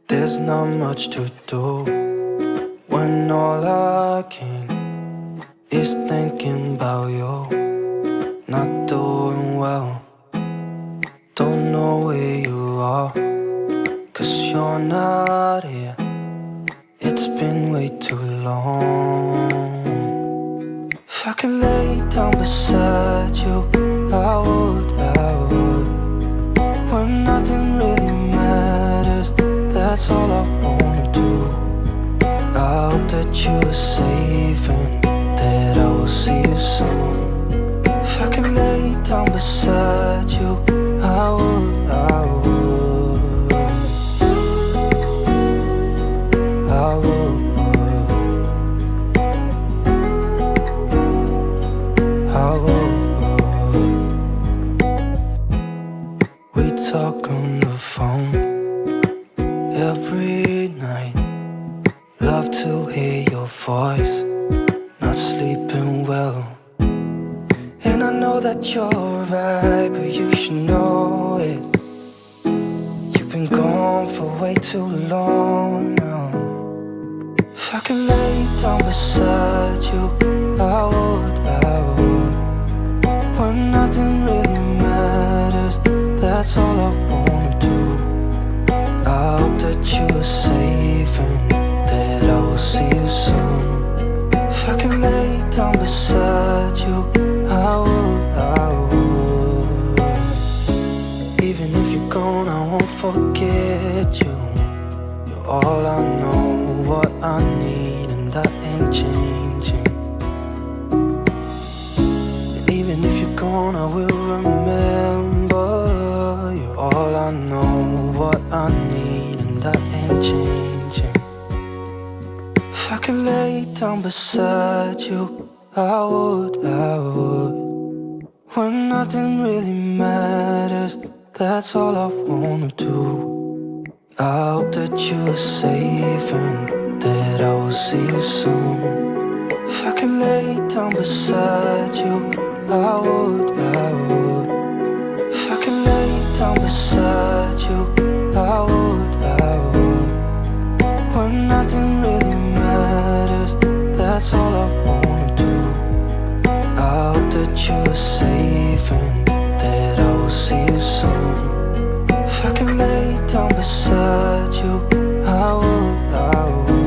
There's not much to do when all I can is thinking about you. Not doing well, don't know where you are, 'cause you're not here. It's been way too long. If I could lay down beside you, I would, when nothing really matters, that's all I wanna do. I hope that you are safe and that I will see you soon. If I could lay down beside you, I would, I would, I would, I would. We talk on the phone every night. Love to hear your voice, not sleeping well. And I know that you're right, but you should know it. You've been gone for way too long now. If I could lay down beside you, I would, I would. When nothing really matters, that's all I wanna do. I hope that you are safe and that I will see you soon. If I could lay down beside you, I would, I would. Even if you're gone, I won't forget you. You're all I know, what I need, and that ain't changing. And even if you're gone, I will remember. You're all I know, what I need, and that ain't changing. If I could lay down beside you, I would, I would. When nothing really matters, that's all I wanna do. I hope that you are safe and that I will see you soon. If I could lay down beside you, I would, I would. If I could lay down beside you, I would, I would. When nothing really matters, that's all I wanna do. I hope that you are safe and that I will see you soon. If I could lay down beside you, I would, I would.